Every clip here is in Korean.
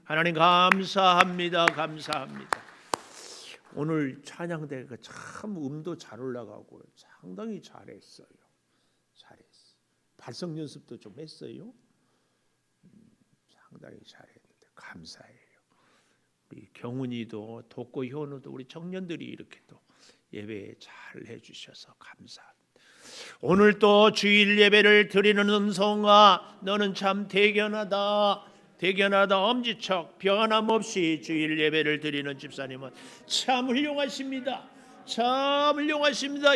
하나님 감사합니다. 감사합니다. 오늘 찬양대가 참 음도 잘 올라가고 상당히 잘했어요. 발성 연습도 좀 했어요. 상당히 잘했는데 감사해요. 우리 경훈이도 돕고 현우도 우리 청년들이 이렇게 또 예배 잘 해주셔서 감사합니다. 오늘 또 주일 예배를 드리는 은성아, 너는 참 대견하다. 엄지척 변함없이 주일 예배를 드리는 집사님은 참 훌륭하십니다.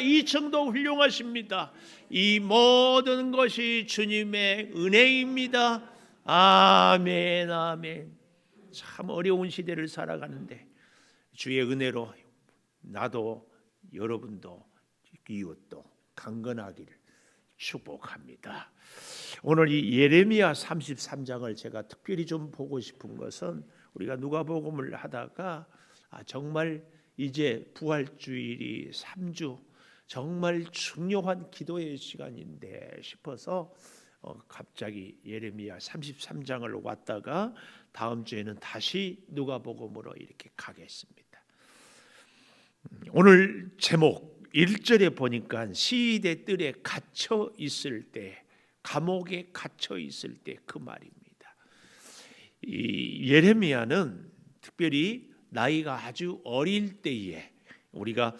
이층도 훌륭하십니다. 이 모든 것이 주님의 은혜입니다. 아멘. 참 어려운 시대를 살아가는데 주의 은혜로 나도 여러분도 이웃도 강건하기를 축복합니다. 오늘 이 예레미야 33장을 제가 특별히 좀 보고 싶은 것은, 우리가 누가복음을 하다가 정말 이제 부활주일이 3주 정말 중요한 기도의 시간인데 싶어서 갑자기 예레미야 33장을 왔다가 다음 주에는 다시 누가복음으로 이렇게 가겠습니다. 오늘 제목 1절에 보니까 시대 뜰에 갇혀 있을 때, 감옥에 갇혀 있을 때 그 말입니다. 이 예레미야는 특별히 나이가 아주 어릴 때에 우리가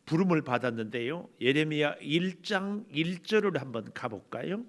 부름을 받았는데요. 예레미야 1장 1절을 한번 가볼까요?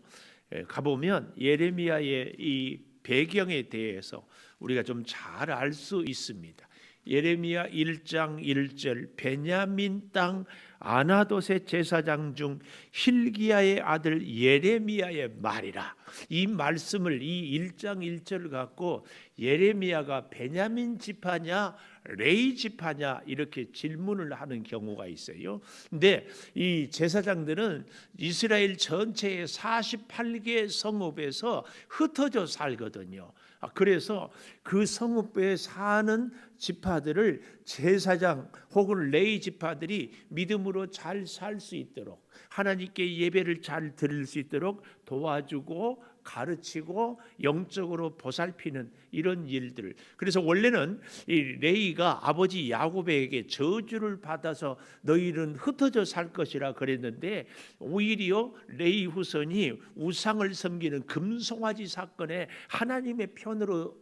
가보면 예레미야의 이 배경에 대해서 우리가 좀 잘 알 수 있습니다. 예레미야 1장 1절, 베냐민 땅 아나돗의 제사장 중 hil기야의 아들 예레미야의 말이라. 이 말씀을, 이 1장 1절을 갖고 예레미야가 베냐민 지파냐 레위 지파냐 이렇게 질문을 하는 경우가 있어요. 근데 이 제사장들은 이스라엘 전체의 48개 성읍에서 흩어져 살거든요. 그래서 그 성읍에 사는 지파들을 제사장 혹은 레위 지파들이 믿음으로 잘 살 수 있도록, 하나님께 예배를 잘 드릴 수 있도록 도와주고 가르치고 영적으로 보살피는 이런 일들. 그래서 원래는 이 레위가 아버지 야곱에게 저주를 받아서 너희는 흩어져 살 것이라 그랬는데, 오히려 레위 후손이 우상을 섬기는 금송아지 사건에 하나님의 편으로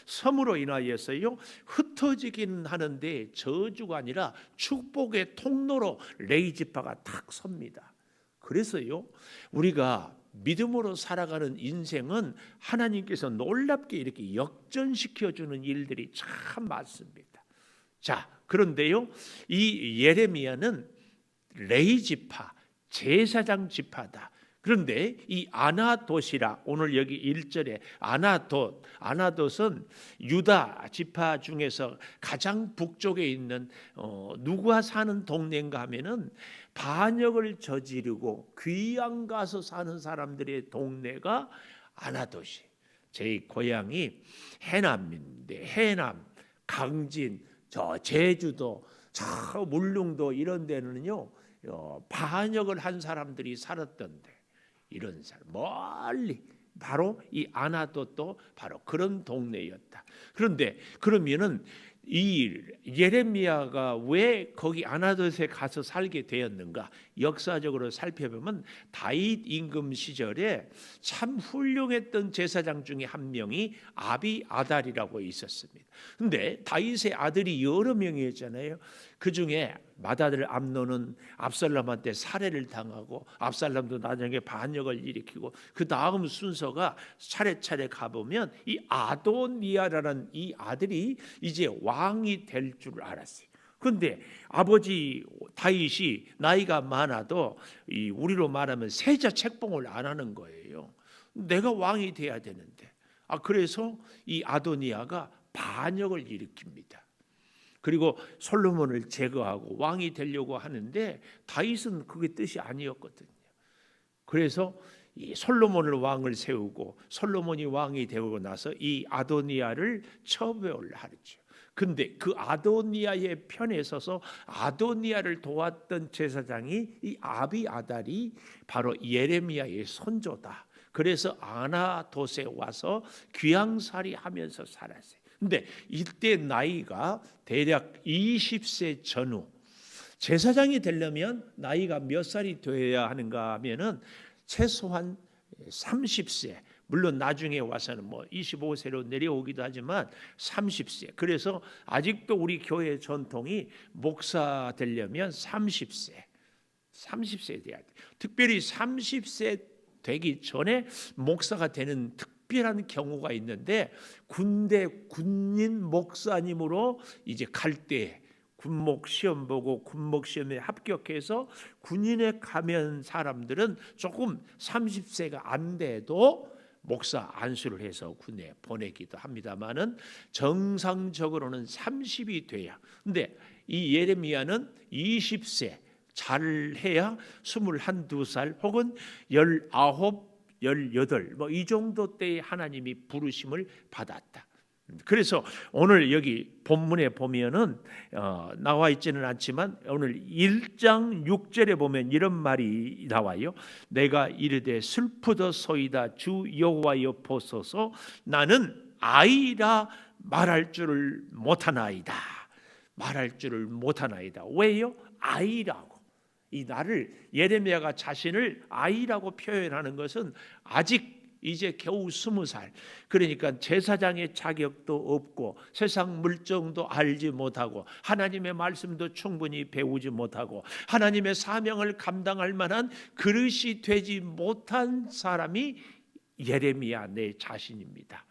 섬으로 인하여서요 흩어지긴 하는데 저주가 아니라 축복의 통로로 레위 지파가 탁 섭니다. 그래서요 우리가 믿음으로 살아가는 인생은 하나님께서 놀랍게 이렇게 역전시켜주는 일들이 참 많습니다. 자, 그런데요 이 예레미야는 레위 지파, 제사장 지파다. 그런데 이 아나돗이라, 오늘 여기 1절에 아나돗은 유다 지파 중에서 가장 북쪽에 있는 누가 사는 동네인가 하면은 반역을 저지르고 귀양 가서 사는 사람들의 동네가 아나돗이. 제 고향이 해남인데 해남, 강진, 저 제주도, 저 물릉도 이런 데는요 반역을 한 사람들이 살았던데, 이런 사람 멀리 바로 이 아나돗도 바로 그런 동네였다. 그런데 그러면은 이 예레미야가 왜 거기 아나돗에 가서 살게 되었는가? 역사적으로 살펴보면 다윗 임금 시절에 참 훌륭했던 제사장 중에 한 명이 아비아달이라고 있었습니다. 근데 다윗의 아들이 여러 명이었잖아요. 그 중에 맏아들 암논은 압살롬한테 살해를 당하고, 압살롬도 나중에 반역을 일으키고, 그 다음 순서가 차례차례 가보면 이 아도니아라는 이 아들이 이제 왕이 될 줄 알았어요. 그런데 아버지 다윗이 나이가 많아도 우리로 말하면 세자 책봉을 안 하는 거예요. 내가 왕이 돼야 되는데. 그래서 이 아도니아가 반역을 일으킵니다. 그리고 솔로몬을 제거하고 왕이 되려고 하는데 다윗은 그게 뜻이 아니었거든요. 그래서 이 솔로몬을 왕을 세우고 솔로몬이 왕이 되고 나서 이 아도니아를 처벌을 하죠. 근데 그 아도니아의 편에 서서 아도니아를 도왔던 제사장이 이 아비아달이 바로 예레미야의 손조다. 그래서 아나돗에 와서 귀양살이 하면서 살았어요. 근데 이때 나이가 대략 20세 전후, 제사장이 되려면 나이가 몇 살이 되어야 하는가 하면은 최소한 30세, 물론 나중에 와서는 뭐 25세로 내려오기도 하지만 30세. 그래서 아직도 우리 교회 전통이 목사 되려면 30세 돼야 돼. 특별히 30세 되기 전에 목사가 되는 특별한 경우가 있는데, 군인 목사님으로 이제 갈 때 군목 시험 보고 군목 시험에 합격해서 군인에 가면 사람들은 조금 30세가 안 돼도 목사 안수를 해서 군에 보내기도 합니다만은 정상적으로는 30이 돼야. 근데 이 예레미야는 20세 잘해야 21, 2살 혹은 19, 18 뭐 이 정도 때에 하나님이 부르심을 받았다. 그래서 오늘 여기 본문에 보면은 나와 있지는 않지만 오늘 1장 6절에 보면 이런 말이 나와요. 내가 이르되 슬프도소이다 주 여호와여 보소서, 나는 아이라 말할 줄을 못하나이다. 말할 줄을 못하나이다. 왜요? 아이라고. 이 나를, 예레미야가 자신을 아이라고 표현하는 것은 아직 이제 겨우 20살, 그러니까 제사장의 자격도 없고 세상 물정도 알지 못하고 하나님의 말씀도 충분히 배우지 못하고 하나님의 사명을 감당할 만한 그릇이 되지 못한 사람이 예레미야 내 자신입니다.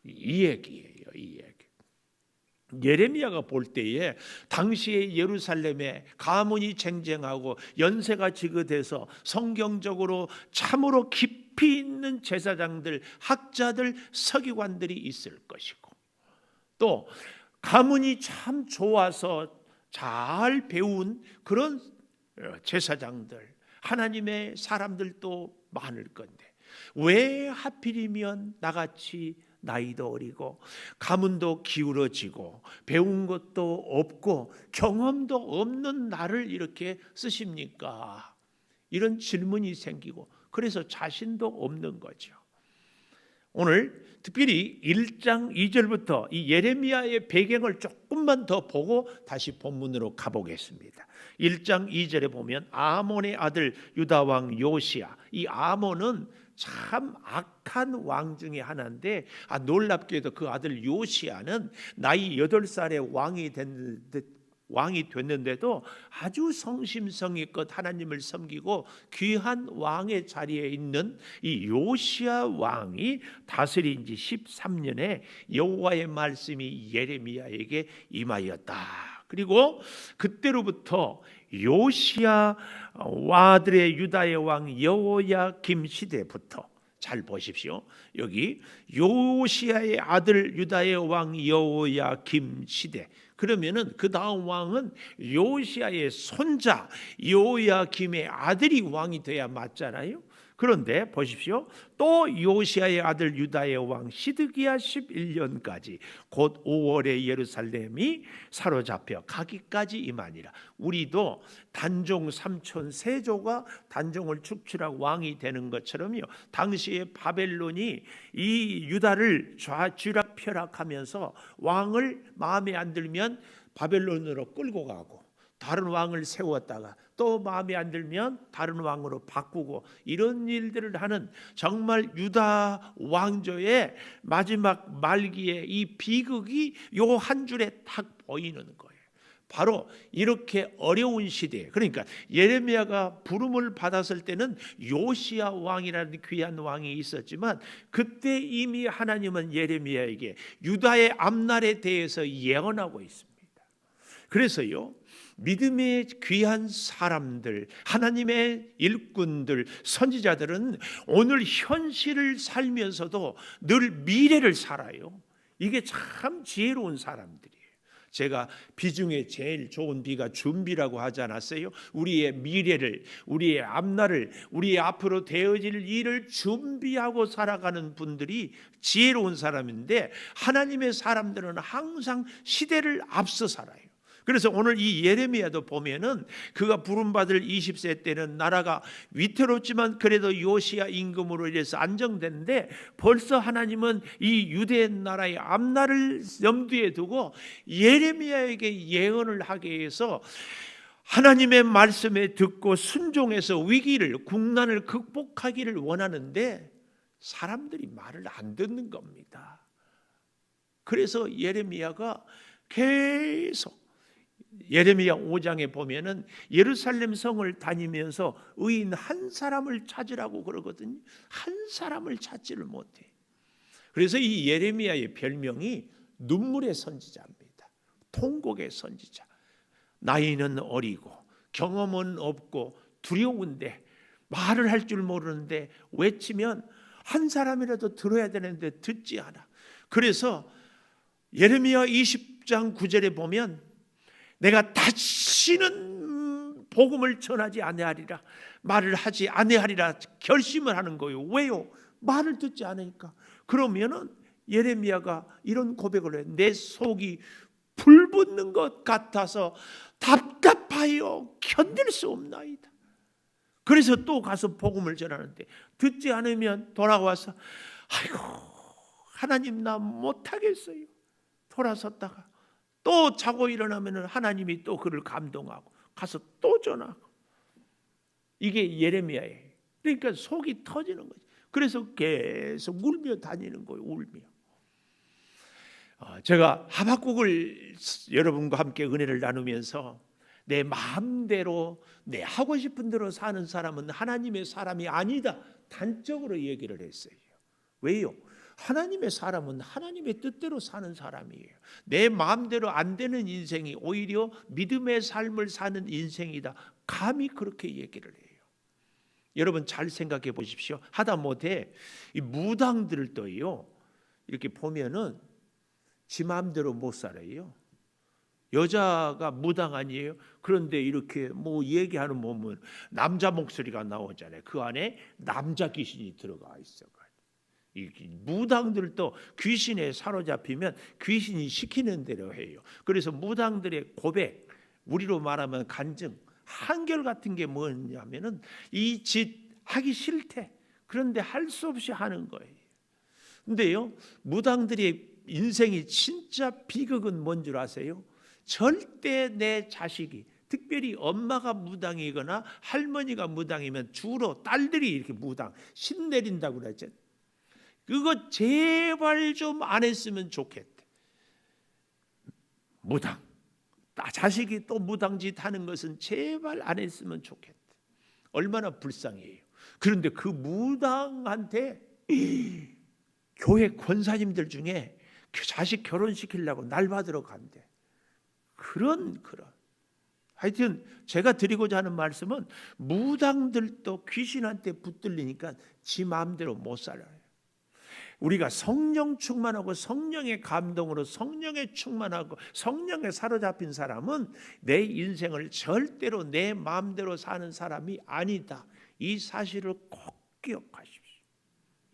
이 얘기예요. 이 얘기. 예레미야가 볼 때에 당시에 예루살렘에 가문이 쟁쟁하고 연세가 지긋해서 성경적으로 참으로 깊이 있는 제사장들, 학자들, 서기관들이 있을 것이고, 또 가문이 참 좋아서 잘 배운 그런 제사장들, 하나님의 사람들도 많을 건데 왜 하필이면 나같이 나이도 어리고 가문도 기울어지고 배운 것도 없고 경험도 없는 나를 이렇게 쓰십니까? 이런 질문이 생기고, 그래서 자신도 없는 거죠. 오늘 특별히 1장 2절부터 이 예레미야의 배경을 조금만 더 보고 다시 본문으로 가보겠습니다. 1장 2절에 보면 아몬의 아들 유다 왕 요시야, 이 아몬은 참 악한 왕 중에 하나인데 놀랍게도 그 아들 요시야는 나이 8살에 왕이 됐는데도 아주 성심성의껏 하나님을 섬기고 귀한 왕의 자리에 있는 이 요시야 왕이 다스린 지 13년에 여호와의 말씀이 예레미야에게 임하였다. 그리고 그때로부터 요시야 아들의 유다의 왕 여호야김 시대부터, 잘 보십시오. 여기 요시야의 아들 유다의 왕 여호야김 시대, 그러면은 그 다음 왕은 요시야의 손자 여호야김의 아들이 왕이 돼야 맞잖아요. 그런데 보십시오. 또 요시야의 아들 유다의 왕 시드기야 11년까지 곧 5월에 예루살렘이 사로잡혀 가기까지 임하니라. 우리도 단종 삼촌 세조가 단종을 축출하고 왕이 되는 것처럼요, 당시에 바벨론이 이 유다를 쥐락펴락하면서 왕을 마음에 안 들면 바벨론으로 끌고 가고, 다른 왕을 세웠다가 또 마음에 안 들면 다른 왕으로 바꾸고, 이런 일들을 하는 정말 유다 왕조의 마지막 말기에 이 비극이 요 한 줄에 딱 보이는 거예요. 바로 이렇게 어려운 시대에, 그러니까 예레미야가 부름을 받았을 때는 요시야 왕이라는 귀한 왕이 있었지만 그때 이미 하나님은 예레미야에게 유다의 앞날에 대해서 예언하고 있습니다. 그래서요, 믿음의 귀한 사람들, 하나님의 일꾼들, 선지자들은 오늘 현실을 살면서도 늘 미래를 살아요. 이게 참 지혜로운 사람들이에요. 제가 비 중에 제일 좋은 비가 준비라고 하지 않았어요? 우리의 미래를, 우리의 앞날을, 우리의 앞으로 되어질 일을 준비하고 살아가는 분들이 지혜로운 사람인데, 하나님의 사람들은 항상 시대를 앞서 살아요. 그래서 오늘 이 예레미야도 보면은 그가 부름받을 20세 때는 나라가 위태롭지만 그래도 요시야 임금으로 인해서 안정됐는데, 벌써 하나님은 이 유대 나라의 앞날을 염두에 두고 예레미야에게 예언을 하게 해서 하나님의 말씀에 듣고 순종해서 위기를, 국난을 극복하기를 원하는데 사람들이 말을 안 듣는 겁니다. 그래서 예레미야가 계속, 예레미야 5장에 보면은 예루살렘 성을 다니면서 의인 한 사람을 찾으라고 그러거든요. 한 사람을 찾지를 못해. 그래서 이 예레미야의 별명이 눈물의 선지자입니다. 통곡의 선지자. 나이는 어리고 경험은 없고 두려운데, 말을 할 줄 모르는데 외치면 한 사람이라도 들어야 되는데 듣지 않아. 그래서 예레미야 20장 9절에 보면 내가 다시는 복음을 전하지 아니하리라, 말을 하지 아니하리라 결심을 하는 거예요. 왜요? 말을 듣지 않으니까. 그러면은 예레미야가 이런 고백을 해요. 내 속이 불붙는 것 같아서 답답하여 견딜 수 없나이다. 그래서 또 가서 복음을 전하는데 듣지 않으면 돌아와서 아이고 하나님 나 못하겠어요. 돌아섰다가 또 자고 일어나면 하나님이 또 그를 감동하고 가서 또 전하고. 이게 예레미야예요. 그러니까 속이 터지는 거죠. 그래서 계속 울며 다니는 거예요. 울며. 제가 하박국을 여러분과 함께 은혜를 나누면서 내 마음대로 내 하고 싶은 대로 사는 사람은 하나님의 사람이 아니다, 단적으로 얘기를 했어요. 왜요? 하나님의 사람은 하나님의 뜻대로 사는 사람이에요. 내 마음대로 안 되는 인생이 오히려 믿음의 삶을 사는 인생이다, 감히 그렇게 얘기를 해요. 여러분 잘 생각해 보십시오. 하다못해 이 무당들도요, 이렇게 보면은 지 마음대로 못 살아요. 여자가 무당 아니에요? 그런데 이렇게 뭐 얘기하는 보면 남자 목소리가 나오잖아요. 그 안에 남자 귀신이 들어가 있어. 이 무당들도 귀신에 사로잡히면 귀신이 시키는 대로 해요. 그래서 무당들의 고백, 우리로 말하면 간증, 한결 같은 게 뭐냐면은 이 짓 하기 싫대. 그런데 할 수 없이 하는 거예요. 근데요, 무당들의 인생이 진짜 비극은 뭔 줄 아세요? 절대 내 자식이, 특별히 엄마가 무당이거나 할머니가 무당이면 주로 딸들이 이렇게 무당 신내린다고 그러죠. 그거 제발 좀 안 했으면 좋겠대. 무당, 자식이 또 무당짓 하는 것은 제발 안 했으면 좋겠대. 얼마나 불쌍해요. 그런데 그 무당한테 교회 권사님들 중에 그 자식 결혼시키려고 날 받으러 간대. 그런 하여튼 제가 드리고자 하는 말씀은 무당들도 귀신한테 붙들리니까 지 마음대로 못 살아요. 우리가 성령 충만하고 성령의 감동으로 성령에 충만하고 성령에 사로잡힌 사람은 내 인생을 절대로 내 마음대로 사는 사람이 아니다. 이 사실을 꼭 기억하십시오.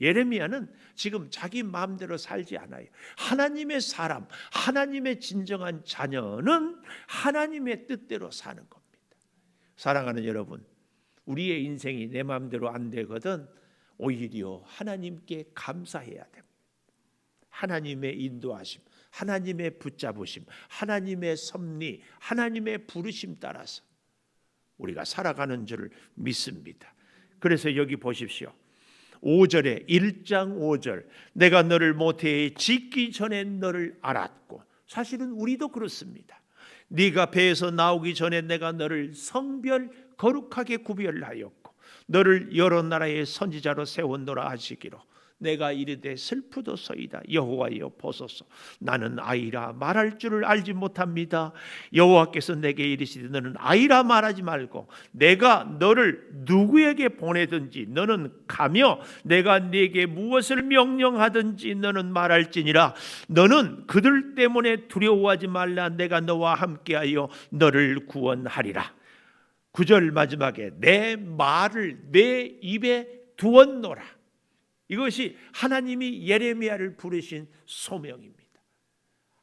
예레미야는 지금 자기 마음대로 살지 않아요. 하나님의 사람, 하나님의 진정한 자녀는 하나님의 뜻대로 사는 겁니다. 사랑하는 여러분, 우리의 인생이 내 마음대로 안 되거든 오히려 하나님께 감사해야 됩니다. 하나님의 인도하심, 하나님의 붙잡으심, 하나님의 섭리, 하나님의 부르심 따라서 우리가 살아가는 줄 믿습니다. 그래서 여기 보십시오. 5절에 1장 5절, 내가 너를 모태에 짓기 전에 너를 알았고. 사실은 우리도 그렇습니다. 네가 배에서 나오기 전에 내가 너를 성별 거룩하게 구별하였고 너를 여러 나라의 선지자로 세웠노라 하시기로 내가 이르되 슬프도소이다. 여호와여 보소서, 나는 아이라 말할 줄을 알지 못합니다. 여호와께서 내게 이르시되 너는 아이라 말하지 말고 내가 너를 누구에게 보내든지 너는 가며 내가 네게 무엇을 명령하든지 너는 말할지니라. 너는 그들 때문에 두려워하지 말라. 내가 너와 함께하여 너를 구원하리라. 9절 마지막에 내 말을 내 입에 두었노라. 이것이 하나님이 예레미야를 부르신 소명입니다.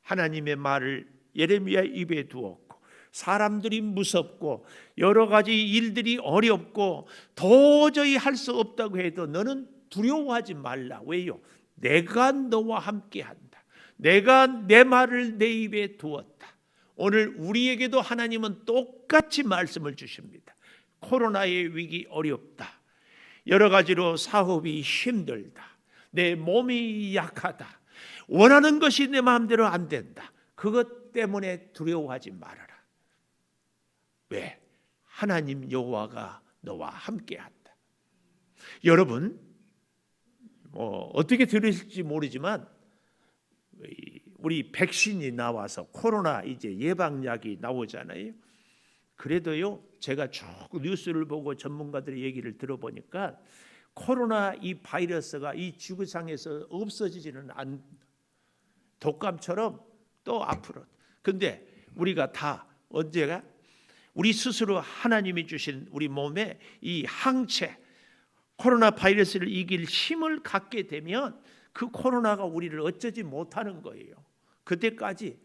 하나님의 말을 예레미야 입에 두었고 사람들이 무섭고 여러 가지 일들이 어렵고 도저히 할 수 없다고 해도 너는 두려워하지 말라. 왜요? 내가 너와 함께한다. 내가 내 말을 내 입에 두었다. 오늘 우리에게도 하나님은 똑같이 말씀을 주십니다. 코로나의 위기 어렵다. 여러 가지로 사업이 힘들다. 내 몸이 약하다. 원하는 것이 내 마음대로 안 된다. 그것 때문에 두려워하지 말아라. 왜? 하나님 여호와가 너와 함께한다. 여러분, 어떻게 들으실지 모르지만 우리 백신이 나와서 코로나 이제 예방약이 나오잖아요. 그래도요, 제가 쭉 뉴스를 보고 전문가들의 얘기를 들어보니까 코로나 이 바이러스가 이 지구상에서 없어지지는 않, 독감처럼 또 앞으로. 근데 우리가 다 언제가 우리 스스로 하나님이 주신 우리 몸에 이 항체, 코로나 바이러스를 이길 힘을 갖게 되면 그 코로나가 우리를 어쩌지 못하는 거예요. 그때까지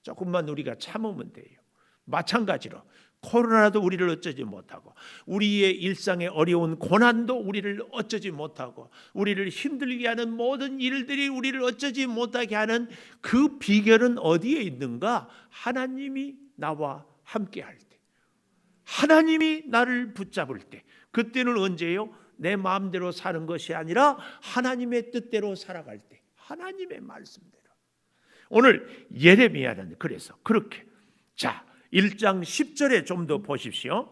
조금만 우리가 참으면 돼요. 마찬가지로 코로나도 우리를 어쩌지 못하고 우리의 일상의 어려운 고난도 우리를 어쩌지 못하고 우리를 힘들게 하는 모든 일들이 우리를 어쩌지 못하게 하는 그 비결은 어디에 있는가? 하나님이 나와 함께 할 때, 하나님이 나를 붙잡을 때, 그때는 언제예요? 내 마음대로 사는 것이 아니라 하나님의 뜻대로 살아갈 때, 하나님의 말씀대로. 오늘 예레미야는 그래서 그렇게, 자 1장 10절에 좀 더 보십시오.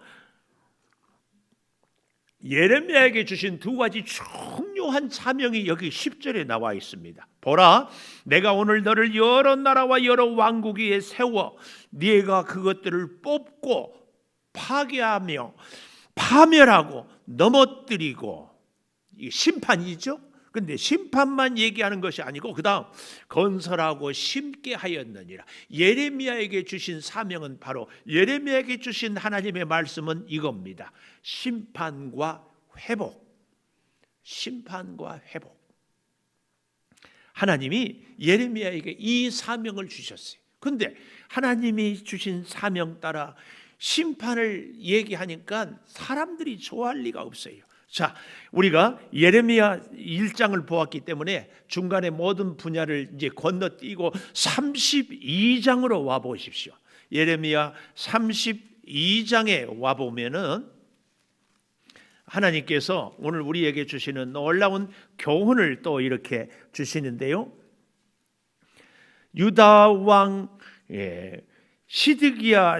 예레미야에게 주신 두 가지 중요한 사명이 여기 10절에 나와 있습니다. 보라, 내가 오늘 너를 여러 나라와 여러 왕국 위에 세워 네가 그것들을 뽑고 파괴하며 파멸하고 넘어뜨리고, 이 심판이죠. 근데 심판만 얘기하는 것이 아니고 그 다음 건설하고 심게 하였느니라. 예레미야에게 주신 사명은 바로, 예레미야에게 주신 하나님의 말씀은 이겁니다. 심판과 회복. 심판과 회복. 하나님이 예레미야에게 이 사명을 주셨어요. 근데 하나님이 주신 사명 따라 심판을 얘기하니까 사람들이 좋아할 리가 없어요. 자, 우리가 예레미야 1장을 보았기 때문에 중간에 모든 분야를 이제 건너뛰고 32장으로 와 보십시오. 예레미야 32장에 와 보면은 하나님께서 오늘 우리에게 주시는 놀라운 교훈을 또 이렇게 주시는데요. 유다 왕 시드기야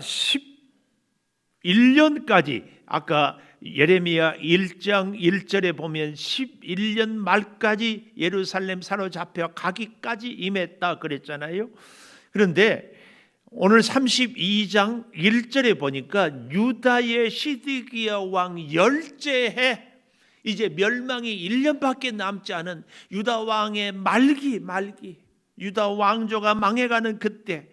11년까지, 아까 예레미야 1장 1절에 보면 11년 말까지 예루살렘 사로잡혀 가기까지 임했다 그랬잖아요. 그런데 오늘 32장 1절에 보니까 유다의 시드기야 왕 열째 해, 이제 멸망이 1년밖에 남지 않은 유다 왕의 말기, 유다 왕조가 망해가는 그때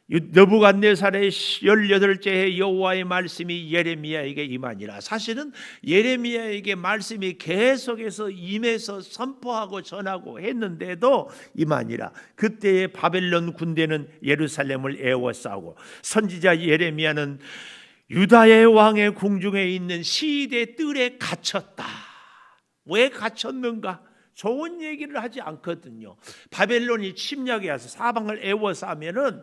느부갓네살의 18째 해 여호와의 말씀이 예레미야에게 임하니라. 사실은 예레미야에게 말씀이 계속해서 임해서 선포하고 전하고 했는데도 임하니라. 그때의 바벨론 군대는 예루살렘을 에워싸고 선지자 예레미야는 유다의 왕의 궁중에 있는 시대 뜰에 갇혔다. 왜 갇혔는가? 좋은 얘기를 하지 않거든요. 바벨론이 침략해 와서 사방을 에워싸면은,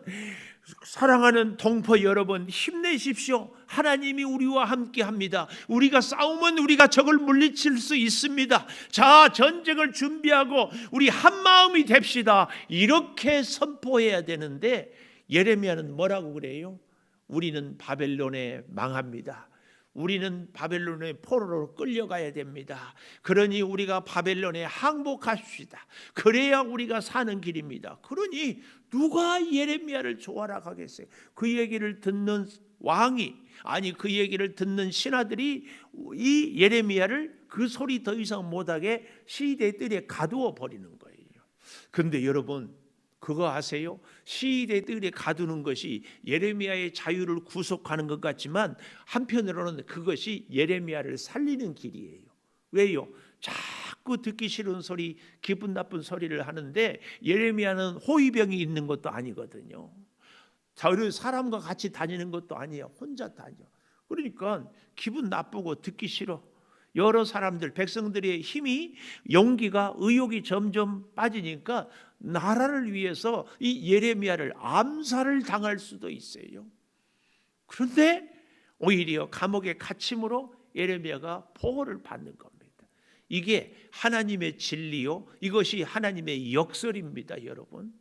사랑하는 동포 여러분, 힘내십시오. 하나님이 우리와 함께합니다. 우리가 싸우면 우리가 적을 물리칠 수 있습니다. 자, 전쟁을 준비하고 우리 한 마음이 됩시다. 이렇게 선포해야 되는데 예레미야는 뭐라고 그래요? 우리는 바벨론에 망합니다. 우리는 바벨론의 포로로 끌려가야 됩니다. 그러니 우리가 바벨론에 항복합시다. 그래야 우리가 사는 길입니다. 그러니 누가 예레미야를 좋아라 하겠어요? 그 얘기를 듣는 왕이, 아니 그 얘기를 듣는 신하들이 이 예레미야를 그 소리 더 이상 못하게 시대 뜰에 가두어 버리는 거예요. 그런데 여러분, 그거 아세요? 시대 뜰에 가두는 것이 예레미야의 자유를 구속하는 것 같지만 한편으로는 그것이 예레미야를 살리는 길이에요. 왜요? 자꾸 듣기 싫은 소리, 기분 나쁜 소리를 하는데 예레미야는 호위병이 있는 것도 아니거든요. 사람과 같이 다니는 것도 아니에요. 혼자 다녀. 그러니까 기분 나쁘고 듣기 싫어. 여러 사람들, 백성들의 힘이, 용기가, 의욕이 점점 빠지니까 나라를 위해서 이 예레미야를 암살을 당할 수도 있어요. 그런데 오히려 감옥에 갇힘으로 예레미야가 보호를 받는 겁니다. 이게 하나님의 진리요, 이것이 하나님의 역설입니다. 여러분,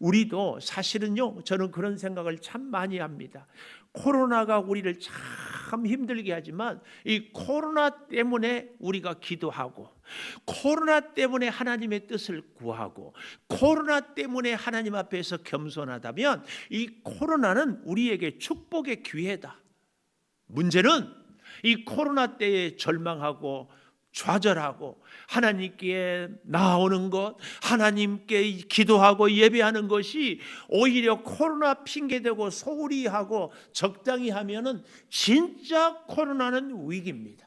우리도 사실은요, 저는 그런 생각을 참 많이 합니다. 코로나가 우리를 참 힘들게 하지만 이 코로나 때문에 우리가 기도하고, 코로나 때문에 하나님의 뜻을 구하고, 코로나 때문에 하나님 앞에서 겸손하다면 이 코로나는 우리에게 축복의 기회다. 문제는 이 코로나 때에 절망하고 좌절하고 하나님께 나오는 것, 하나님께 기도하고 예배하는 것이 오히려 코로나 핑계대고 소홀히 하고 적당히 하면은 진짜 코로나는 위기입니다.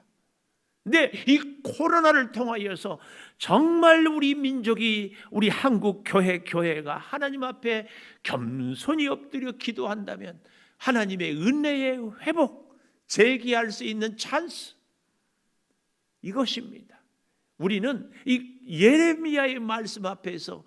근데 이 코로나를 통하여서 정말 우리 민족이, 우리 한국 교회가 하나님 앞에 겸손히 엎드려 기도한다면 하나님의 은혜의 회복, 재기할 수 있는 찬스, 이것입니다. 우리는 이 예레미야의 말씀 앞에서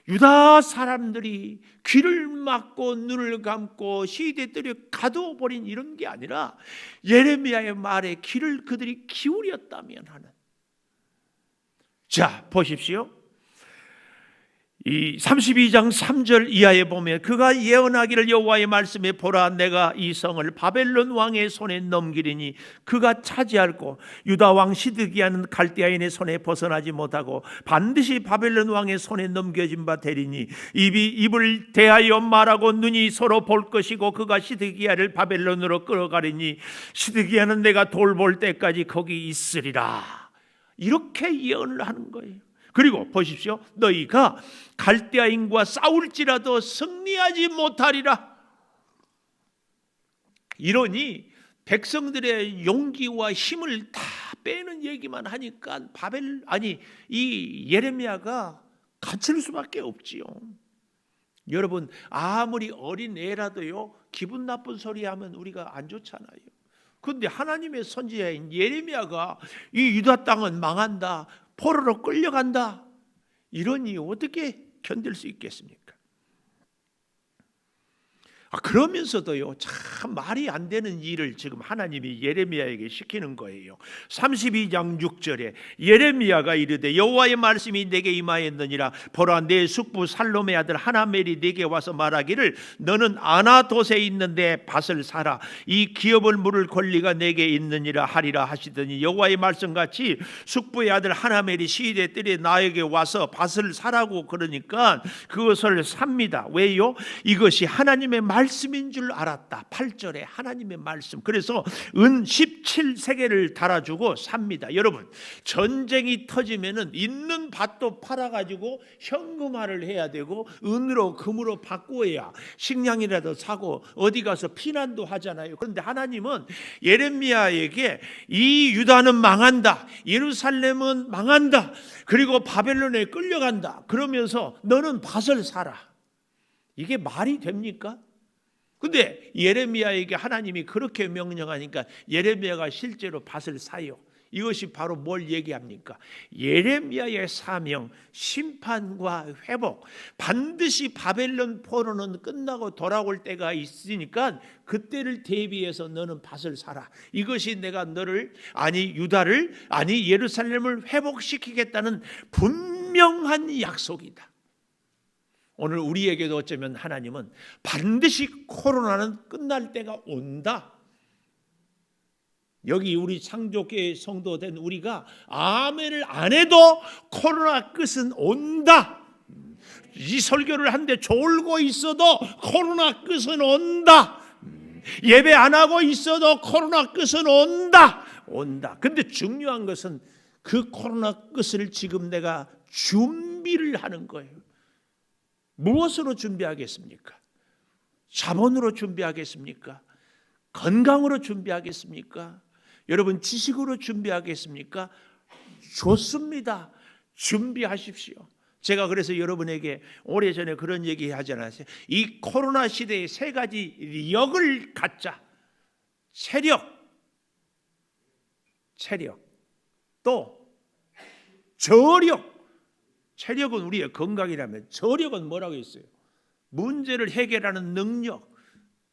유다 사람들이 귀를 막고 눈을 감고 시대들이 가둬버린 이런 게 아니라 예레미야의 말에 귀를 그들이 기울였다면 하는. 자, 보십시오. 이 32장 3절 이하에 보면 그가 예언하기를 여호와의 말씀에 보라, 내가 이 성을 바벨론 왕의 손에 넘기리니 그가 차지하고 유다 왕 시드기야는 갈대아인의 손에 벗어나지 못하고 반드시 바벨론 왕의 손에 넘겨진 바 되리니 입을 대하여 말하고 눈이 서로 볼 것이고 그가 시드기야를 바벨론으로 끌어가리니 시드기야는 내가 돌볼 때까지 거기 있으리라. 이렇게 예언을 하는 거예요. 그리고 보십시오. 너희가 갈대아인과 싸울지라도 승리하지 못하리라. 이러니 백성들의 용기와 힘을 다 빼는 얘기만 하니까 이 예레미야가 갇힐 수밖에 없지요. 여러분, 아무리 어린 애라도요, 기분 나쁜 소리 하면 우리가 안 좋잖아요. 그런데 하나님의 선지자인 예레미야가 이 유다 땅은 망한다, 포로로 끌려간다, 이러니 어떻게 견딜 수 있겠습니까? 그러면서도요, 참 말이 안 되는 일을 지금 하나님이 예레미야에게 시키는 거예요. 32장 6절에 예레미야가 이르되 여호와의 말씀이 내게 임하였느니라. 보라, 내 숙부 살롬의 아들 하나멜이 내게 와서 말하기를 너는 아나돗에 있는데 밭을 사라. 이 기업을 물을 권리가 내게 있느니라 하리라 하시더니 여호와의 말씀같이 숙부의 아들 하나멜이 시대 때에 나에게 와서 밭을 사라고 그러니까 그것을 삽니다. 왜요? 이것이 하나님의 말씀인 줄 알았다. 8절에 하나님의 말씀. 그래서 은 17세겔을 달아주고 삽니다. 여러분, 전쟁이 터지면은 있는 밭도 팔아가지고 현금화를 해야 되고 은으로 금으로 바꾸어야 식량이라도 사고 어디 가서 피난도 하잖아요. 그런데 하나님은 예레미야에게 이 유다는 망한다, 예루살렘은 망한다, 그리고 바벨론에 끌려간다, 그러면서 너는 밭을 사라. 이게 말이 됩니까? 근데 예레미야에게 하나님이 그렇게 명령하니까 예레미야가 실제로 밭을 사요. 이것이 바로 뭘 얘기합니까? 예레미야의 사명, 심판과 회복. 반드시 바벨론 포로는 끝나고 돌아올 때가 있으니까 그때를 대비해서 너는 밭을 사라. 이것이 내가 너를, 유다를, 예루살렘을 회복시키겠다는 분명한 약속이다. 오늘 우리에게도 어쩌면 하나님은 반드시 코로나는 끝날 때가 온다. 여기 우리 창조교회 성도된 우리가 아멘을 안 해도 코로나 끝은 온다. 이 설교를 한데 졸고 있어도 코로나 끝은 온다. 예배 안 하고 있어도 코로나 끝은 온다. 근데 중요한 것은 그 코로나 끝을 지금 내가 준비를 하는 거예요. 무엇으로 준비하겠습니까? 자본으로 준비하겠습니까? 건강으로 준비하겠습니까? 여러분, 지식으로 준비하겠습니까? 좋습니다. 준비하십시오. 제가 그래서 여러분에게 오래전에 그런 얘기 하지 않았어요? 이 코로나 시대에 세 가지 역을 갖자. 체력, 또 저력. 체력은 우리의 건강이라면 저력은 뭐라고 했어요? 문제를 해결하는 능력.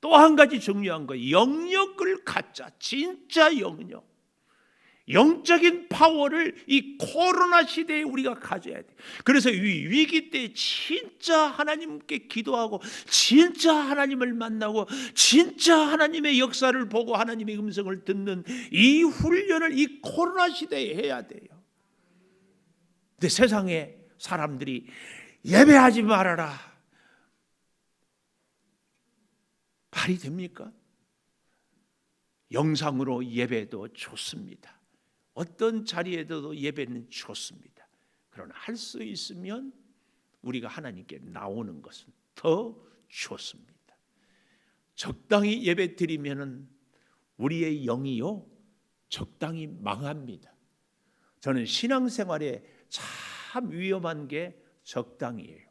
또 한 가지 중요한 거, 영역을 갖자. 진짜 영역. 영적인 파워를 이 코로나 시대에 우리가 가져야 돼. 그래서 이 위기 때 진짜 하나님께 기도하고 진짜 하나님을 만나고 진짜 하나님의 역사를 보고 하나님의 음성을 듣는 이 훈련을 이 코로나 시대에 해야 돼요. 근데 세상에 사람들이 예배하지 말아라. 말이 됩니까? 영상으로 예배도 좋습니다. 어떤 자리에도 예배는 좋습니다. 그러나 할 수 있으면 우리가 하나님께 나오는 것은 더 좋습니다. 적당히 예배 드리면은 우리의 영이요 적당히 망합니다. 저는 신앙생활에 참 위험한 게 적당이에요.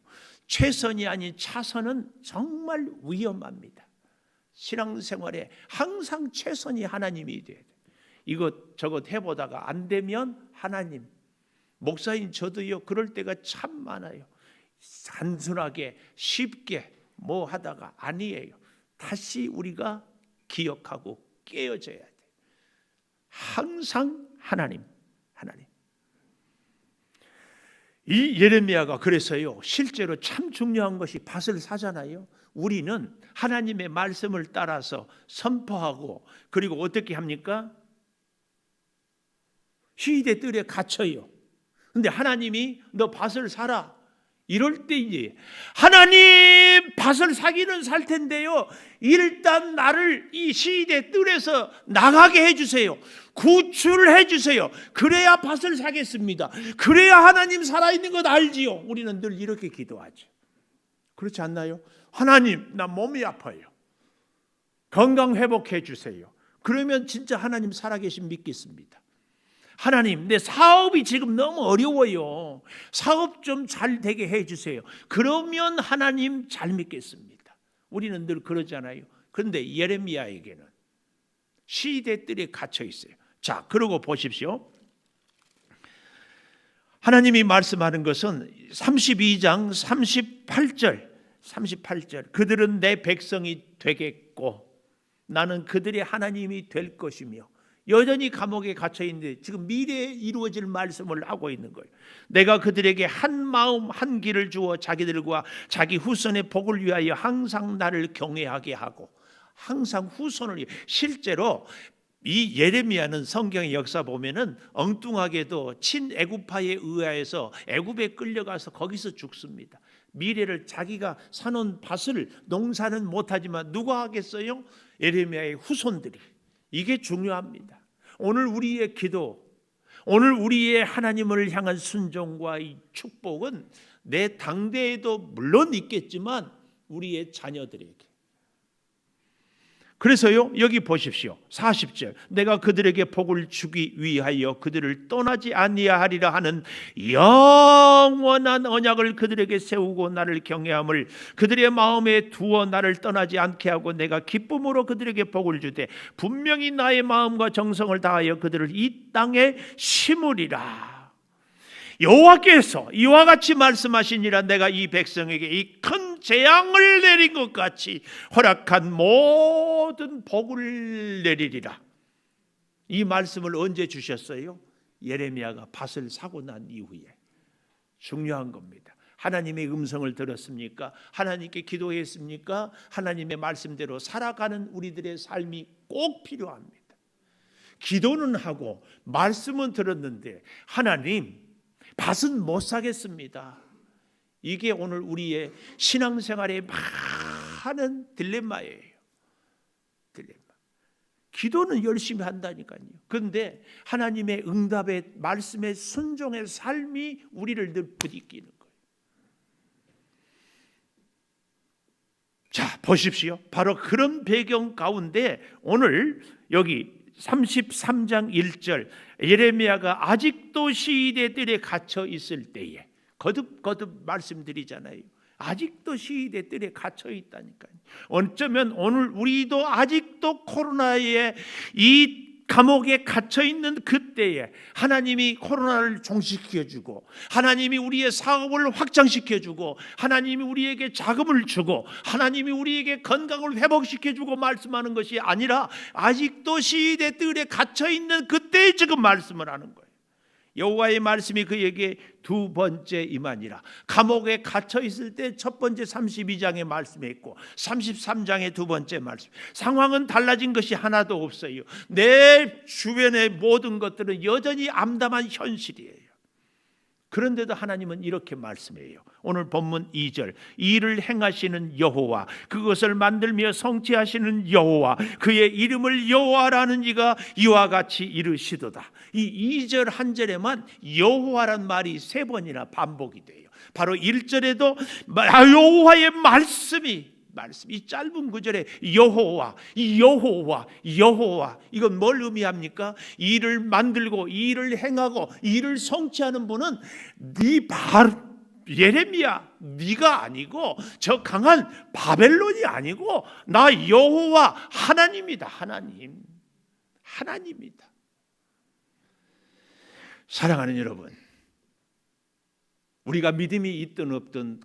최선이 아닌 차선은 정말 위험합니다. 신앙생활에 항상 최선이 하나님이 돼야 돼요. 이것 저것 해보다가 안 되면 하나님, 목사인 저도요 그럴 때가 참 많아요. 단순하게 쉽게 뭐 하다가 아니에요. 다시 우리가 기억하고 깨어져야 돼요. 항상 하나님. 이 예레미야가 그래서요 실제로 참 중요한 것이 밭을 사잖아요. 우리는 하나님의 말씀을 따라서 선포하고 그리고 어떻게 합니까? 시대 뜰에 갇혀요. 근데 하나님이 너 밭을 사라. 이럴 때 이제 하나님 밭을 사기는 살 텐데요. 일단 나를 이 시대 뜰에서 나가게 해주세요. 구출해 주세요. 그래야 밭을 사겠습니다. 그래야 하나님 살아있는 것 알지요. 우리는 늘 이렇게 기도하죠. 그렇지 않나요? 하나님 나 몸이 아파요. 건강 회복해 주세요. 그러면 진짜 하나님 살아계신 믿겠습니다. 하나님 내 사업이 지금 너무 어려워요. 사업 좀 잘 되게 해주세요. 그러면 하나님 잘 믿겠습니다. 우리는 늘 그러잖아요. 그런데 예레미야에게는 시대 뜰에 갇혀 있어요. 자, 그러고 보십시오. 하나님이 말씀하는 것은 32장 38절 그들은 내 백성이 되겠고 나는 그들의 하나님이 될 것이며 여전히 감옥에 갇혀 있는데 지금 미래에 이루어질 말씀을 하고 있는 거예요. 내가 그들에게 한 마음 한 길을 주어 자기들과 자기 후손의 복을 위하여 항상 나를 경외하게 하고 항상 후손을 실제로 이 예레미야는 성경의 역사 보면은 엉뚱하게도 친애굽파에 의하여서 애굽에 끌려가서 거기서 죽습니다. 미래를 자기가 사놓은 밭을 농사는 못하지만 누가 하겠어요? 예레미야의 후손들이. 이게 중요합니다. 오늘 우리의 기도, 오늘 우리의 하나님을 향한 순종과 이 축복은 내 당대에도 물론 있겠지만 우리의 자녀들에게. 그래서요 여기 보십시오. 40절 내가 그들에게 복을 주기 위하여 그들을 떠나지 아니하리라 하는 영원한 언약을 그들에게 세우고 나를 경외함을 그들의 마음에 두어 나를 떠나지 않게 하고 내가 기쁨으로 그들에게 복을 주되 분명히 나의 마음과 정성을 다하여 그들을 이 땅에 심으리라. 여호와께서 이와 같이 말씀하시니라. 내가 이 백성에게 이 큰 재앙을 내린 것 같이 허락한 모든 복을 내리리라. 이 말씀을 언제 주셨어요? 예레미야가 밭을 사고 난 이후에. 중요한 겁니다. 하나님의 음성을 들었습니까? 하나님께 기도했습니까? 하나님의 말씀대로 살아가는 우리들의 삶이 꼭 필요합니다. 기도는 하고 말씀은 들었는데 하나님 밭은 못 사겠습니다. 이게 오늘 우리의 신앙생활의 많은 딜레마예요. 딜레마. 기도는 열심히 한다니까요. 그런데 하나님의 응답의 말씀의 순종의 삶이 우리를 늘 부딪히는 거예요. 자, 보십시오. 바로 그런 배경 가운데 오늘 여기 33장 1절 예레미야가 아직도 시대 뜰에 갇혀 있을 때에 거듭 말씀드리잖아요. 아직도 시위대 뜰에 갇혀 있다니까요. 어쩌면 오늘 우리도 아직도 코로나의 이 감옥에 갇혀 있는 그때에 하나님이 코로나를 종식시켜주고, 하나님이 우리의 사업을 확장시켜주고, 하나님이 우리에게 자금을 주고, 하나님이 우리에게 건강을 회복시켜주고 말씀하는 것이 아니라 아직도 시위대 뜰에 갇혀 있는 그때에 지금 말씀을 하는 거예요. 여호와의 말씀이 그에게 두 번째 임하니라. 감옥에 갇혀 있을 때 첫 번째 32장의 말씀에 있고 33장의 두 번째 말씀. 상황은 달라진 것이 하나도 없어요. 내 주변의 모든 것들은 여전히 암담한 현실이에요. 그런데도 하나님은 이렇게 말씀해요. 오늘 본문 2절, 이를 행하시는 여호와, 그것을 만들며 성취하시는 여호와, 그의 이름을 여호와라는 이가 이와 같이 이르시도다. 이 2절 한 절에만 여호와란 말이 3번이나 반복이 돼요. 바로 1절에도 여호와의 말씀이, 이 짧은 구절에 여호와, 이건 뭘 의미합니까? 일을 만들고 일을 행하고 일을 성취하는 분은 예레미야, 네가 아니고 저 강한 바벨론이 아니고 나 여호와 하나님이다. 하나님이다. 사랑하는 여러분, 우리가 믿음이 있든 없든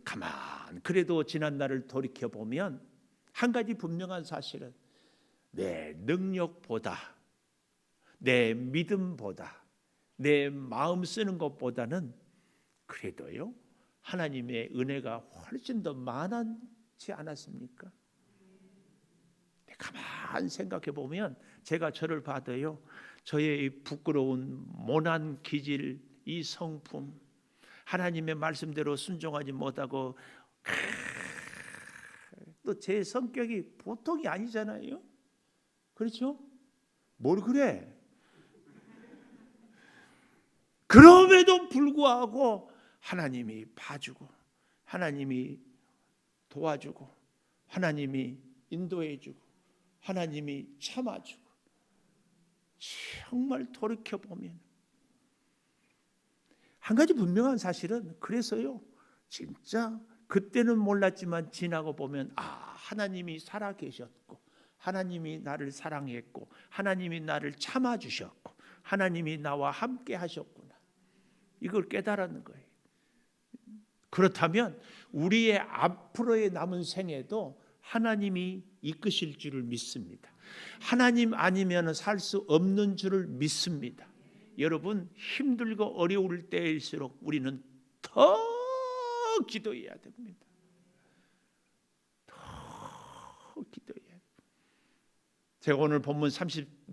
그래도 지난 날을 돌이켜 보면 한 가지 분명한 사실은 내 능력보다, 내 믿음보다, 내 마음 쓰는 것보다는 그래도요 하나님의 은혜가 훨씬 더 많지 않았습니까? 가만 생각해 보면 제가 저를 봐도요, 저의 이 부끄러운 모난 기질, 이 성품, 하나님의 말씀대로 순종하지 못하고, 또 제 성격이 보통이 아니잖아요. 그렇죠? 뭘 그래? 그럼에도 불구하고 하나님이 봐주고, 하나님이 도와주고, 하나님이 인도해주고, 하나님이 참아주고, 정말 돌이켜보면 한 가지 분명한 사실은, 그래서요 진짜 그때는 몰랐지만 지나고 보면 하나님이 살아계셨고, 하나님이 나를 사랑했고, 하나님이 나를 참아주셨고, 하나님이 나와 함께 하셨구나, 이걸 깨달았는 거예요. 그렇다면 우리의 앞으로의 남은 생애도 하나님이 이끄실 줄을 믿습니다. 하나님 아니면 살 수 없는 줄을 믿습니다. 여러분, 힘들고 어려울 때일수록 우리는 더 기도해야 됩니다. 더 기도해야 돼요. 제가 오늘 본문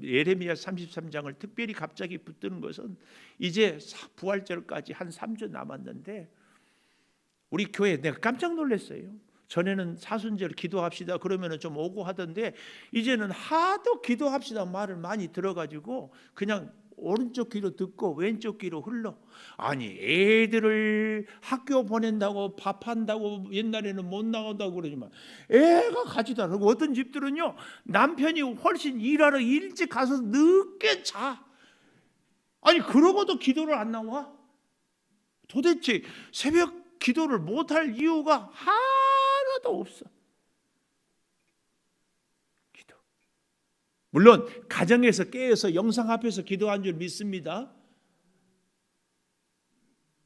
예레미야 33장을 특별히 갑자기 붙드는 것은, 이제 부활절까지 한 3주 남았는데 우리 교회 내가 깜짝 놀랐어요. 전에는 사순절 기도합시다 그러면 좀 오고 하던데, 이제는 하도 기도합시다 말을 많이 들어가지고 그냥 오른쪽 귀로 듣고 왼쪽 귀로 흘러. 아니, 애들을 학교 보낸다고 밥한다고 옛날에는 못 나온다고 그러지만 애가 가지도 않고, 어떤 집들은요 남편이 훨씬 일하러 일찍 가서 늦게 자. 아니, 그러고도 기도를 안 나와? 도대체 새벽 기도를 못할 이유가 하나도 없어. 기도. 물론 가정에서 깨어서 영상 앞에서 기도한 줄 믿습니다.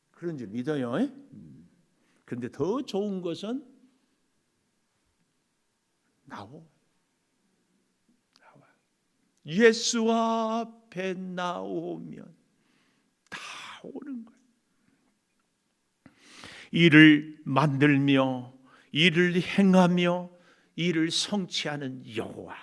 그런 줄 믿어요. 그런데 더 좋은 것은 나와. 예수 앞에 나오면 다 오는 거예요. 일을 만들며 일을 행하며 일을 성취하는 여호와.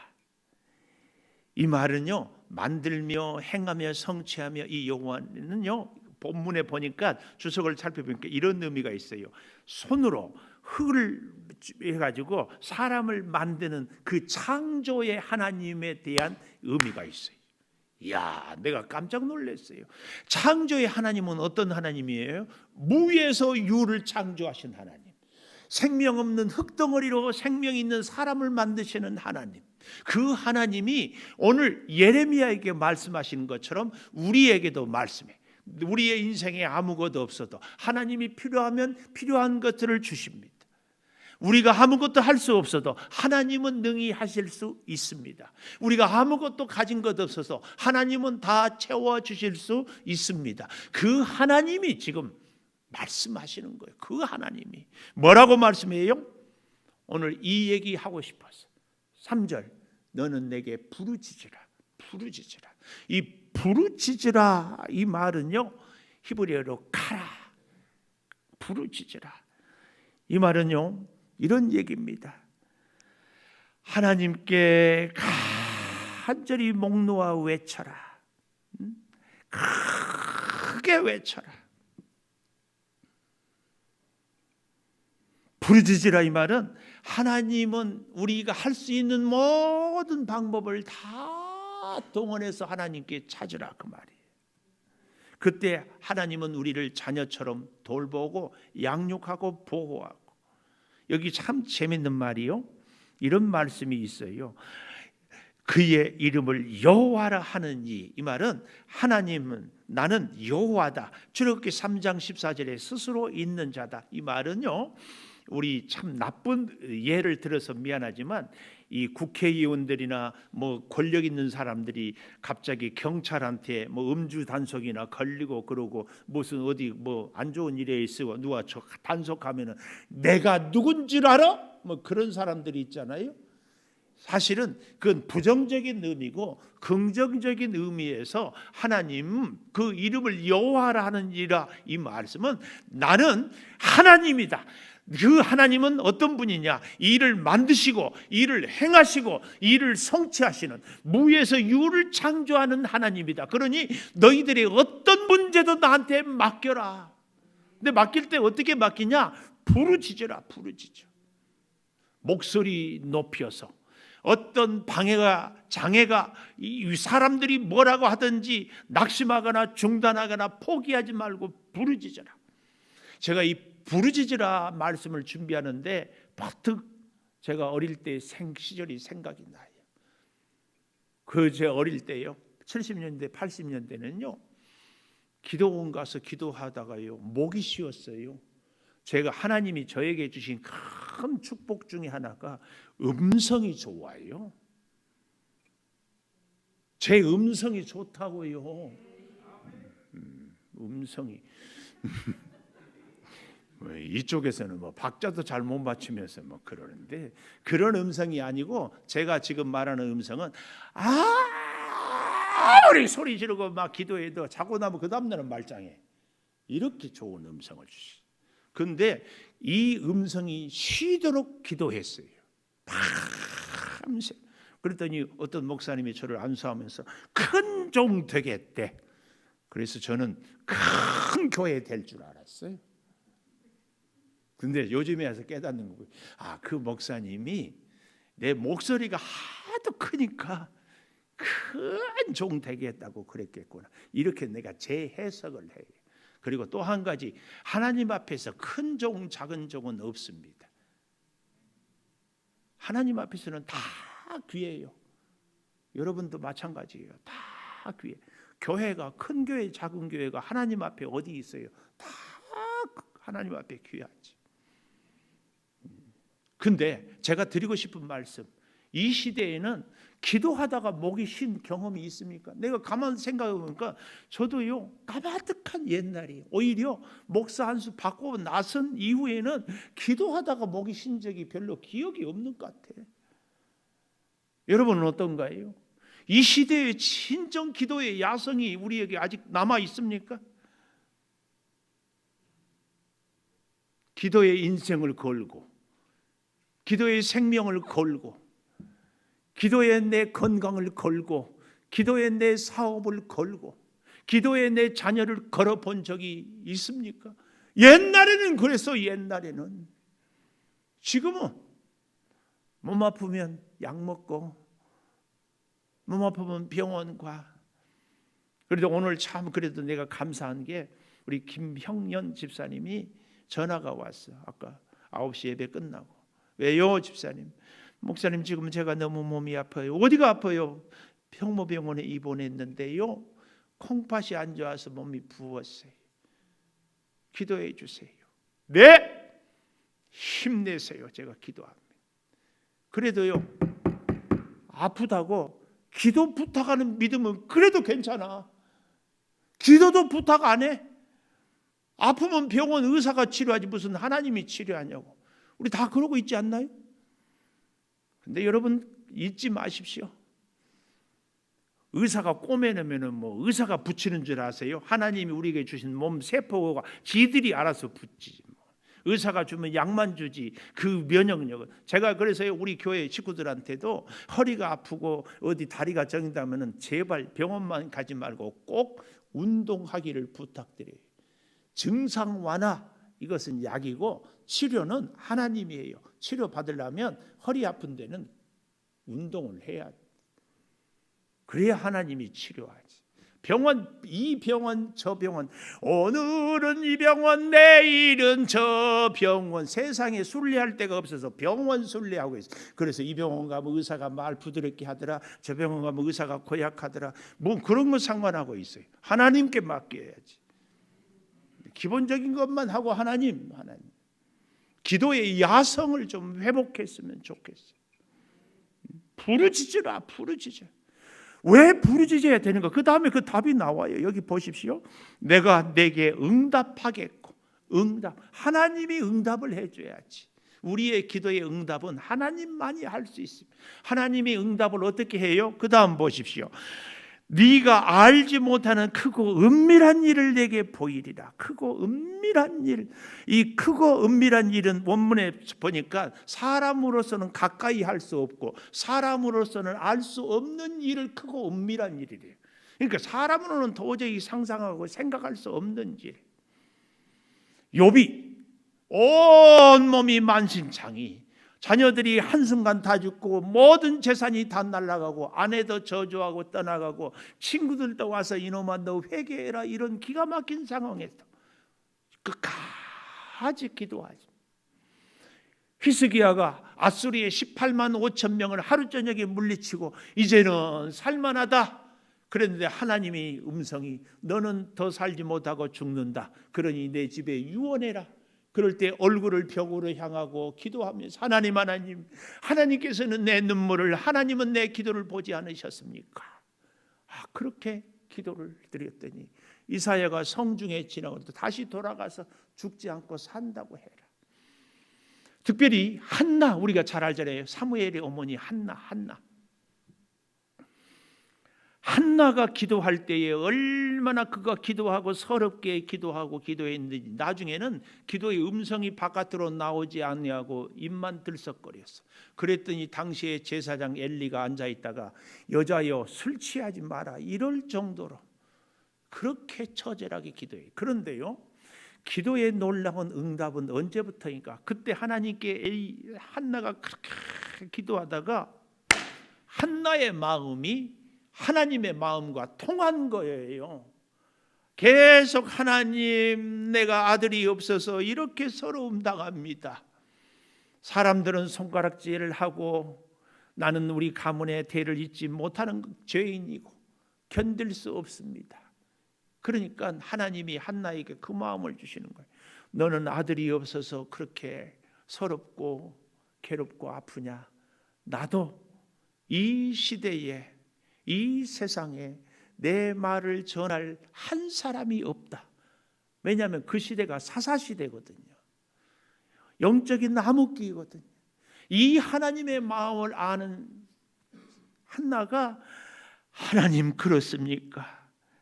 이 말은요, 만들며 행하며 성취하며, 이 여호와는요 본문에 보니까 주석을 살펴보니까 이런 의미가 있어요. 손으로 흙을 해가지고 사람을 만드는 그 창조의 하나님에 대한 의미가 있어요. 이야, 내가 깜짝 놀랐어요. 창조의 하나님은 어떤 하나님이에요? 무에서 유를 창조하신 하나님, 생명 없는 흙덩어리로 생명 있는 사람을 만드시는 하나님. 그 하나님이 오늘 예레미야에게 말씀하시는 것처럼 우리에게도 말씀해. 우리의 인생에 아무것도 없어도 하나님이 필요하면 필요한 것들을 주십니다. 우리가 아무것도 할 수 없어도 하나님은 능히 하실 수 있습니다. 우리가 아무것도 가진 것 없어서 하나님은 다 채워주실 수 있습니다. 그 하나님이 지금 말씀하시는 거예요. 그 하나님이 뭐라고 말씀해요? 오늘 이 얘기 하고 싶어서 3절 너는 내게 부르짖으라. 부르짖으라. 이 부르짖으라 이 말은요 히브리어로 카라 부르짖으라 이 말은요 이런 얘기입니다. 하나님께 간절히 목 놓아 외쳐라. 크게 외쳐라. 부르짖으라 이 말은 하나님은 우리가 할 수 있는 모든 방법을 다 동원해서 하나님께 찾으라 그 말이에요. 그때 하나님은 우리를 자녀처럼 돌보고 양육하고 보호하고. 여기 참 재밌는 말이요. 이런 말씀이 있어요. 그의 이름을 여호와라 하느니 이 말은 하나님은 나는 여호와다. 출애굽기 3장 14절에 스스로 있는 자다. 이 말은요. 우리 참 나쁜 예를 들어서 미안하지만 이 국회의원들이나 뭐 권력 있는 사람들이 갑자기 경찰한테 뭐 음주 단속이나 걸리고 그러고 무슨 어디 뭐 안 좋은 일에 있어 누가 저 단속하면은 내가 누군지 알아? 뭐 그런 사람들이 있잖아요. 사실은 그건 부정적인 의미고 긍정적인 의미에서 하나님 그 이름을 여호와라 하느니라 이 말씀은 나는 하나님이다. 그 하나님은 어떤 분이냐? 이 일을 만드시고 이 일을 행하시고 이 일을 성취하시는 무에서 유를 창조하는 하나님이다. 그러니 너희들의 어떤 문제도 나한테 맡겨라. 근데 맡길 때 어떻게 맡기냐? 부르짖으라. 부르짖어. 목소리 높여서 어떤 방해가 장애가 사람들이 뭐라고 하든지 낙심하거나 중단하거나 포기하지 말고 부르짖어라. 제가 이 부르짖으라 말씀을 준비하는데 버뜩 제가 어릴 때 시절이 생각이 나요. 그 제 어릴 때요 70년대 80년대는요 기도원 가서 기도하다가요 목이 쉬었어요. 제가 하나님이 저에게 주신 큰 축복 중에 하나가 음성이 좋아요. 제 음성이 좋다고요. 음성이 이쪽에서는 뭐 박자도 잘 못 맞추면서 뭐 그러는데 그런 음성이 아니고 제가 지금 말하는 음성은 아무리 소리 지르고 막 기도해도 자고 나면 그 다음날은 말짱해. 이렇게 좋은 음성을 주시. 근데 이 음성이 쉬도록 기도했어요. 밤새. 그랬더니 어떤 목사님이 저를 안수하면서 큰 종 되겠대. 그래서 저는 큰 교회 될 줄 알았어요. 근데 요즘에 와서 깨닫는 거고요. 그 목사님이 내 목소리가 하도 크니까 큰 종 되겠다고 그랬겠구나. 이렇게 내가 재해석을 해요. 그리고 또 한 가지 하나님 앞에서 큰 종 작은 종은 없습니다. 하나님 앞에서는 다 귀해요. 여러분도 마찬가지예요. 다 귀해. 교회가 큰 교회 작은 교회가 하나님 앞에 어디 있어요? 다 하나님 앞에 귀하지. 근데 제가 드리고 싶은 말씀, 이 시대에는 기도하다가 목이 쉰 경험이 있습니까? 내가 가만 생각해 보니까 저도요 까마득한 옛날이 오히려 목사 한 수 받고 나선 이후에는 기도하다가 목이 쉰 적이 별로 기억이 없는 것 같아. 여러분은 어떤가요? 이 시대의 진정 기도의 야성이 우리에게 아직 남아 있습니까? 기도의 인생을 걸고 기도의 생명을 걸고 기도에 내 건강을 걸고 기도에 내 사업을 걸고 기도에 내 자녀를 걸어본 적이 있습니까? 옛날에는 그래서 옛날에는. 지금은 몸 아프면 약 먹고 몸 아프면 병원 가. 그래도 오늘 참 그래도 내가 감사한 게 우리 김형연 집사님이 전화가 왔어. 아까 9시 예배 끝나고. 왜요 집사님? 목사님 지금 제가 너무 몸이 아파요. 어디가 아파요? 평모병원에 입원했는데요. 콩팥이 안 좋아서 몸이 부었어요. 기도해 주세요. 네, 힘내세요. 제가 기도합니다. 그래도요, 아프다고 기도 부탁하는 믿음은 그래도 괜찮아. 기도도 부탁 안 해. 아프면 병원 의사가 치료하지 무슨 하나님이 치료하냐고. 우리 다 그러고 있지 않나요? 근데 여러분 잊지 마십시오. 의사가 꼬매내면은 뭐 의사가 붙이는 줄 아세요? 하나님이 우리에게 주신 몸 세포가 지들이 알아서 붙이지. 의사가 주면 약만 주지 그 면역력은. 제가 그래서요 우리 교회 식구들한테도 허리가 아프고 어디 다리가 정다면은 제발 병원만 가지 말고 꼭 운동하기를 부탁드려요. 증상 완화 이것은 약이고 치료는 하나님이에요. 치료 받으려면 허리 아픈 데는 운동을 해야 돼. 그래야 하나님이 치료하지. 병원, 이 병원 저 병원, 오늘은 이 병원 내일은 저 병원. 세상에 순례할 데가 없어서 병원 순례하고 있어. 그래서 이 병원 가면 의사가 말 부드럽게 하더라, 저 병원 가면 의사가 고약하더라. 뭐 그런 거 상관하고 있어요. 하나님께 맡겨야지. 기본적인 것만 하고 하나님 기도의 야성을 좀 회복했으면 좋겠어요. 부르짖으라. 왜 부르짖어야 되는가? 그 다음에 그 답이 나와요. 여기 보십시오. 내가 내게 응답하겠고. 응답. 하나님이 응답을 해줘야지. 우리의 기도의 응답은 하나님만이 할 수 있습니다. 하나님이 응답을 어떻게 해요? 그 다음 보십시오. 네가 알지 못하는 크고 은밀한 일을 내게 보이리라. 크고 은밀한 일. 이 크고 은밀한 일은 원문에 보니까 사람으로서는 가까이 할 수 없고 사람으로서는 알 수 없는 일을 크고 은밀한 일이래요. 그러니까 사람으로는 도저히 상상하고 생각할 수 없는 일. 욥이 온몸이 만신창이, 자녀들이 한순간 다 죽고 모든 재산이 다 날아가고 아내도 저주하고 떠나가고 친구들도 와서 이놈아 너 회개해라, 이런 기가 막힌 상황에서 끝까지 기도하지. 히스기야가 아수리의 18만 5천 명을 하루 저녁에 물리치고 이제는 살만하다 그랬는데 하나님의 음성이 너는 더 살지 못하고 죽는다. 그러니 내 집에 유언해라. 그럴 때 얼굴을 벽으로 향하고 기도하면서 하나님께서는 내 눈물을, 하나님은 내 기도를 보지 않으셨습니까? 그렇게 기도를 드렸더니 이사야가 성중에 지나고 다시 돌아가서 죽지 않고 산다고 해라. 특별히 한나, 우리가 잘 알잖아요. 사무엘의 어머니 한나가 기도할 때에 얼마나 그가 기도하고 서럽게 기도하고 기도했는지 나중에는 기도의 음성이 바깥으로 나오지 않냐고 입만 들썩거렸어. 그랬더니 당시에 제사장 엘리가 앉아있다가 여자여 술 취하지 마라 이럴 정도로 그렇게 처절하게 기도해. 그런데요, 기도의 놀라운 응답은 언제부터인가? 그때 하나님께 한나가 그렇게 기도하다가 한나의 마음이 하나님의 마음과 통한 거예요. 계속 하나님, 내가 아들이 없어서 이렇게 서러움 당합니다. 사람들은 손가락질을 하고 나는 우리 가문의 대를 잇지 못하는 죄인이고 견딜 수 없습니다. 그러니까 하나님이 한나에게 그 마음을 주시는 거예요. 너는 아들이 없어서 그렇게 서럽고 괴롭고 아프냐? 나도 이 시대에, 이 세상에 내 말을 전할 한 사람이 없다. 왜냐하면 그 시대가 사사시대거든요. 영적인 암흑기거든요. 이 하나님의 마음을 아는 한나가 하나님 그렇습니까?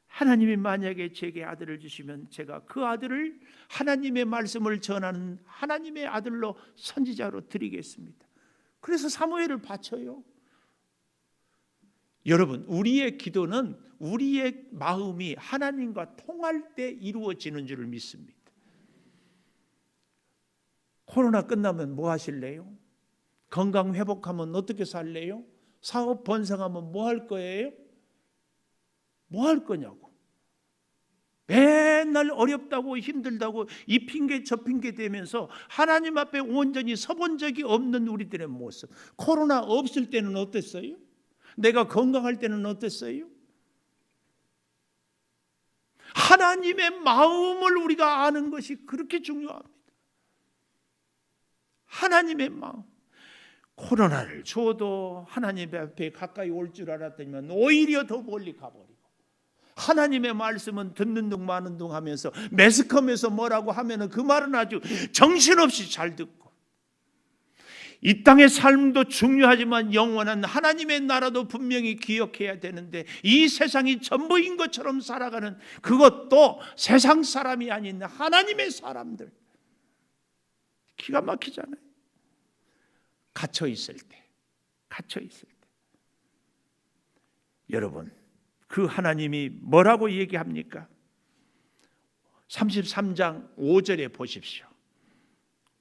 하나님이 만약에 제게 아들을 주시면 제가 그 아들을 하나님의 말씀을 전하는 하나님의 아들로 선지자로 드리겠습니다. 그래서 사무엘을 바쳐요. 여러분, 우리의 기도는 우리의 마음이 하나님과 통할 때 이루어지는 줄을 믿습니다. 코로나 끝나면 뭐 하실래요? 건강 회복하면 어떻게 살래요? 사업 번성하면 뭐 할 거예요? 뭐 할 거냐고. 맨날 어렵다고 힘들다고 이 핑계 저 핑계 대면서 하나님 앞에 온전히 서본 적이 없는 우리들의 모습. 코로나 없을 때는 어땠어요? 내가 건강할 때는 어땠어요? 하나님의 마음을 우리가 아는 것이 그렇게 중요합니다. 하나님의 마음. 코로나를 줘도 하나님 앞에 가까이 올 줄 알았더니만 오히려 더 멀리 가버리고, 하나님의 말씀은 듣는 둥 마는 둥 하면서 매스컴에서 뭐라고 하면은 그 말은 아주 정신없이 잘 듣고, 이 땅의 삶도 중요하지만 영원한 하나님의 나라도 분명히 기억해야 되는데 이 세상이 전부인 것처럼 살아가는, 그것도 세상 사람이 아닌 하나님의 사람들, 기가 막히잖아요. 갇혀 있을 때. 여러분, 그 하나님이 뭐라고 얘기합니까? 33장 5절에 보십시오.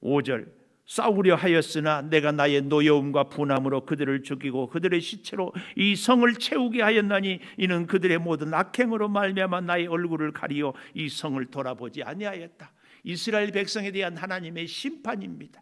5절, 싸우려 하였으나 내가 나의 노여움과 분함으로 그들을 죽이고 그들의 시체로 이 성을 채우게 하였나니 이는 그들의 모든 악행으로 말미암아 나의 얼굴을 가리어 이 성을 돌아보지 아니하였다. 이스라엘 백성에 대한 하나님의 심판입니다.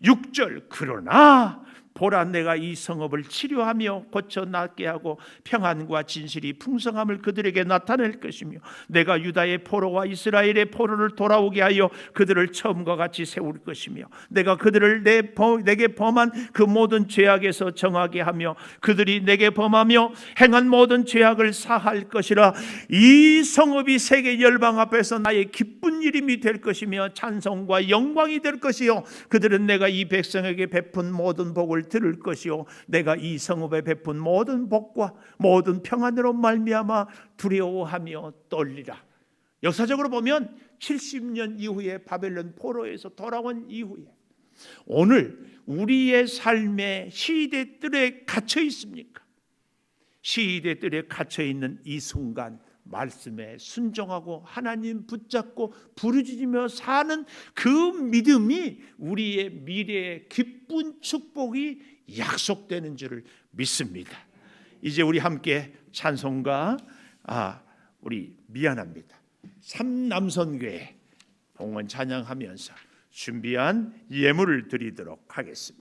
6절, 그러나 보라 내가 이 성읍을 치료하며 고쳐 낫게 하고 평안과 진실이 풍성함을 그들에게 나타낼 것이며 내가 유다의 포로와 이스라엘의 포로를 돌아오게 하여 그들을 처음과 같이 세울 것이며 내가 그들을 내게 범한 그 모든 죄악에서 정하게 하며 그들이 내게 범하며 행한 모든 죄악을 사할 것이라. 이 성읍이 세계 열방 앞에서 나의 기쁜 이름이 될 것이며 찬송과 영광이 될 것이요 그들은 내가 이 백성에게 베푼 모든 복을 들을 것이요 내가 이 성읍에 베푼 모든 복과 모든 평안으로 말미암아 두려워하며 떨리라. 역사적으로 보면 70년 이후에 바벨론 포로에서 돌아온 이후에 오늘 우리의 삶의 시대들에 갇혀 있습니까? 시대들에 갇혀 있는 이 순간 말씀에 순종하고 하나님 붙잡고 부르짖으며 사는 그 믿음이 우리의 미래의 기쁜 축복이 약속되는 줄을 믿습니다. 이제 우리 함께 찬송가 우리 미안합니다. 삼남선교회 봉헌 찬양하면서 준비한 예물을 드리도록 하겠습니다.